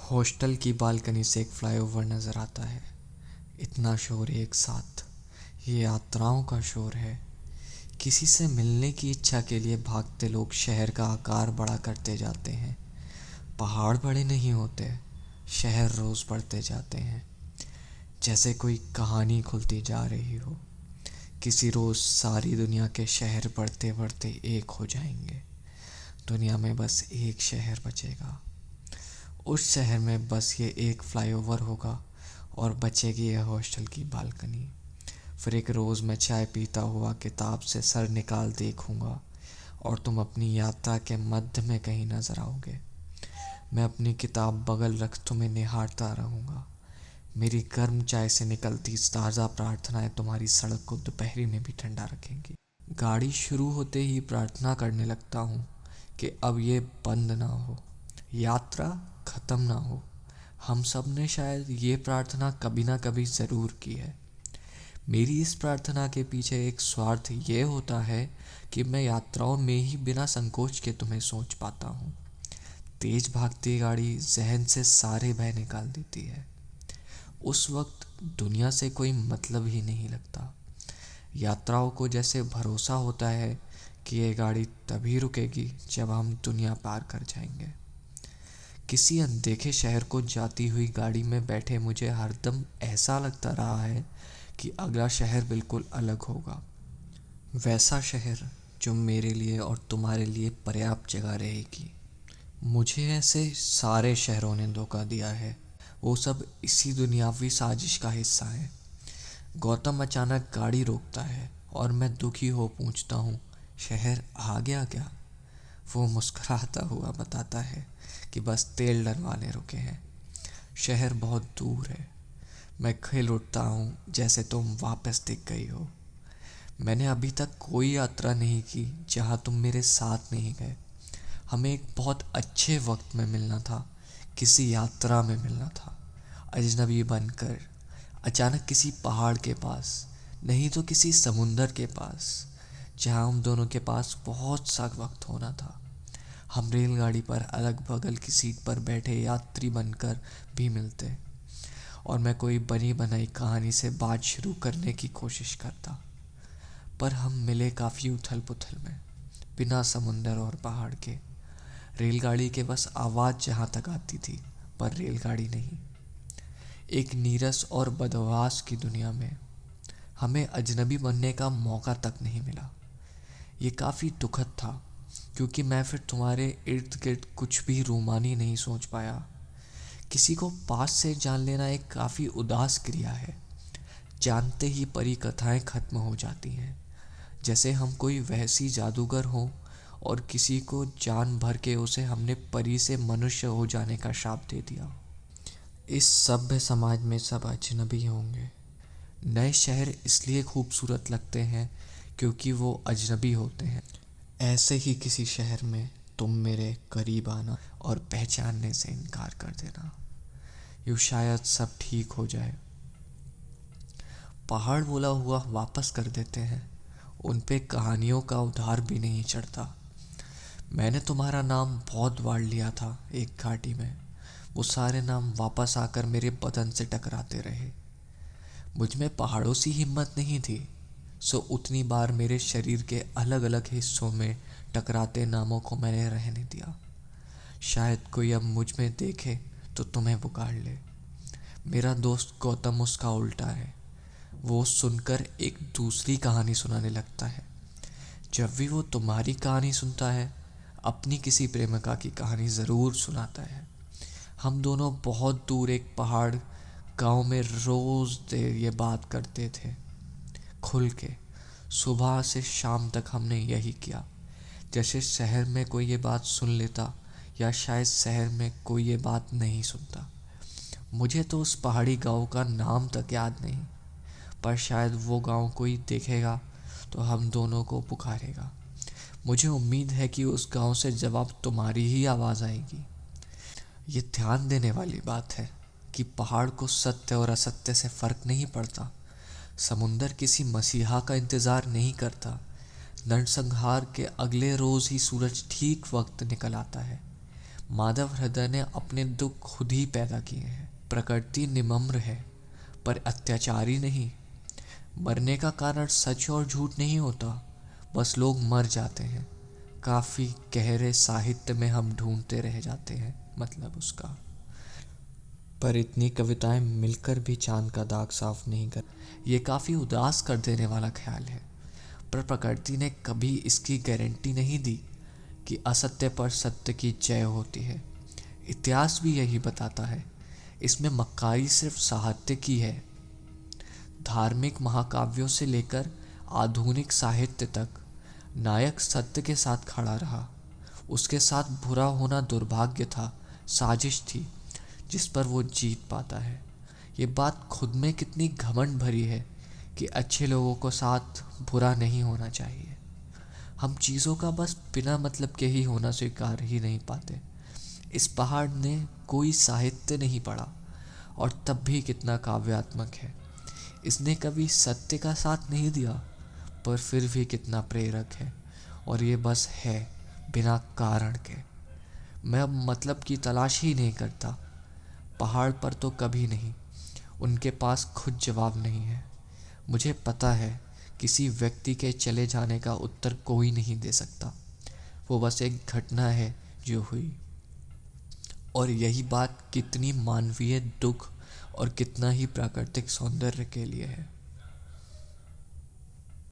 Hostel की balcony से एक फ्लाईओवर नज़र आता है। इतना शोर एक साथ, ये यात्राओं का शोर है। किसी से मिलने की इच्छा के लिए भागते लोग शहर का आकार बड़ा करते जाते हैं। पहाड़ बड़े नहीं होते, शहर रोज़ बढ़ते जाते हैं। जैसे कोई कहानी खुलती जा रही हो। किसी रोज़ सारी दुनिया के शहर बढ़ते बढ़ते एक हो जाएंगे। दुनिया में बस एक शहर बचेगा। उस शहर में बस ये एक फ्लाईओवर होगा और बचेगी यह हॉस्टल की बालकनी। फिर एक रोज़ मैं चाय पीता हुआ किताब से सर निकाल देखूंगा और तुम अपनी यात्रा के मध्य में कहीं नजर आओगे। मैं अपनी किताब बगल रख तुम्हें निहारता रहूंगा। मेरी गर्म चाय से निकलती ताज़ा प्रार्थनाएं तुम्हारी सड़क को दोपहरी में भी ठंडा रखेंगी। गाड़ी शुरू होते ही प्रार्थना करने लगता हूँ कि अब ये बंद ना हो, यात्रा ख़त्म ना हो। हम सब ने शायद ये प्रार्थना कभी ना कभी ज़रूर की है। मेरी इस प्रार्थना के पीछे एक स्वार्थ ये होता है कि मैं यात्राओं में ही बिना संकोच के तुम्हें सोच पाता हूँ। तेज भागती गाड़ी जहन से सारे भय निकाल देती है। उस वक्त दुनिया से कोई मतलब ही नहीं लगता। यात्राओं को जैसे भरोसा होता है कि ये गाड़ी तभी रुकेगी जब हम दुनिया पार कर जाएंगे। किसी अनदेखे शहर को जाती हुई गाड़ी में बैठे मुझे हरदम ऐसा लगता रहा है कि अगला शहर बिल्कुल अलग होगा। वैसा शहर जो मेरे लिए और तुम्हारे लिए पर्याप्त जगह रहेगी। मुझे ऐसे सारे शहरों ने धोखा दिया है। वो सब इसी दुनियावी साजिश का हिस्सा है। गौतम अचानक गाड़ी रोकता है और मैं दुखी हो पूछता हूँ, शहर आ गया क्या? वो मुस्कुराता हुआ बताता है कि बस तेल डलवाने रुके हैं। शहर बहुत दूर है। मैं खिल उठता हूँ जैसे तुम वापस दिख गई हो। मैंने अभी तक कोई यात्रा नहीं की जहाँ तुम मेरे साथ नहीं गए। हमें एक बहुत अच्छे वक्त में मिलना था, किसी यात्रा में मिलना था, अजनबी बनकर, अचानक किसी पहाड़ के पास, नहीं तो किसी समुंदर के पास, जहाँ हम दोनों के पास बहुत सा वक्त होना था। हम रेलगाड़ी पर अलग बगल की सीट पर बैठे यात्री बनकर भी मिलते और मैं कोई बनी बनाई कहानी से बात शुरू करने की कोशिश करता। पर हम मिले काफ़ी उथल पुथल में, बिना समुंदर और पहाड़ के। रेलगाड़ी के बस आवाज़ जहाँ तक आती थी, पर रेलगाड़ी नहीं। एक नीरस और बदहवास की दुनिया में हमें अजनबी बनने का मौका तक नहीं मिला। ये काफ़ी दुखद था क्योंकि मैं फिर तुम्हारे इर्द गिर्द कुछ भी रूमानी नहीं सोच पाया। किसी को पास से जान लेना एक काफ़ी उदास क्रिया है। जानते ही परी कथाएं खत्म हो जाती हैं, जैसे हम कोई वैसी जादूगर हों और किसी को जान भर के उसे हमने परी से मनुष्य हो जाने का श्राप दे दिया। इस सभ्य समाज में सब अजनबी होंगे। नए शहर इसलिए खूबसूरत लगते हैं क्योंकि वो अजनबी होते हैं। ऐसे ही किसी शहर में तुम मेरे करीब आना और पहचानने से इनकार कर देना, यूँ शायद सब ठीक हो जाए। पहाड़ बोला हुआ वापस कर देते हैं, उन पे कहानियों का उधार भी नहीं चढ़ता। मैंने तुम्हारा नाम बहुत बार लिया था एक घाटी में। वो सारे नाम वापस आकर मेरे बदन से टकराते रहे। मुझ में पहाड़ों सी हिम्मत नहीं थी, सो उतनी बार मेरे शरीर के अलग अलग हिस्सों में टकराते नामों को मैंने रहने दिया। शायद कोई अब मुझ में देखे तो तुम्हें पुकार ले। मेरा दोस्त गौतम उसका उल्टा है। वो सुनकर एक दूसरी कहानी सुनाने लगता है। जब भी वो तुम्हारी कहानी सुनता है, अपनी किसी प्रेमिका की कहानी ज़रूर सुनाता है। हम दोनों बहुत दूर एक पहाड़ गांव में रोज़ देर ये बात करते थे, खुल के। सुबह से शाम तक हमने यही किया। जैसे शहर में कोई ये बात सुन लेता, या शायद शहर में कोई ये बात नहीं सुनता। मुझे तो उस पहाड़ी गांव का नाम तक याद नहीं, पर शायद वो गांव कोई देखेगा तो हम दोनों को पुकारेगा। मुझे उम्मीद है कि उस गांव से जवाब तुम्हारी ही आवाज़ आएगी। ये ध्यान देने वाली बात है कि पहाड़ को सत्य और असत्य से फ़र्क नहीं पड़ता। समुंदर किसी मसीहा का इंतज़ार नहीं करता। नरसंहार के अगले रोज़ ही सूरज ठीक वक्त निकल आता है। माधव हृदय ने अपने दुख खुद ही पैदा किए हैं। प्रकृति निमम्र है पर अत्याचारी नहीं। मरने का कारण सच और झूठ नहीं होता, बस लोग मर जाते हैं। काफ़ी गहरे साहित्य में हम ढूंढते रह जाते हैं मतलब उसका। पर इतनी कविताएं मिलकर भी चांद का दाग साफ नहीं कर। ये काफ़ी उदास कर देने वाला ख्याल है। पर प्रकृति ने कभी इसकी गारंटी नहीं दी कि असत्य पर सत्य की जय होती है। इतिहास भी यही बताता है। इसमें मक्कारी सिर्फ साहित्य की है। धार्मिक महाकाव्यों से लेकर आधुनिक साहित्य तक नायक सत्य के साथ खड़ा रहा। उसके साथ बुरा होना दुर्भाग्य था, साजिश थी जिस पर वो जीत पाता है। ये बात खुद में कितनी घमंड भरी है कि अच्छे लोगों को साथ बुरा नहीं होना चाहिए। हम चीज़ों का बस बिना मतलब के ही होना स्वीकार ही नहीं पाते। इस पहाड़ ने कोई साहित्य नहीं पढ़ा और तब भी कितना काव्यात्मक है। इसने कभी सत्य का साथ नहीं दिया पर फिर भी कितना प्रेरक है। और ये बस है बिना कारण के। मैं अब मतलब की तलाश ही नहीं करता। पहाड़ पर तो कभी नहीं। उनके पास खुद जवाब नहीं है। मुझे पता है किसी व्यक्ति के चले जाने का उत्तर कोई नहीं दे सकता। वो बस एक घटना है जो हुई। और यही बात कितनी मानवीय दुख और कितना ही प्राकृतिक सौंदर्य के लिए है।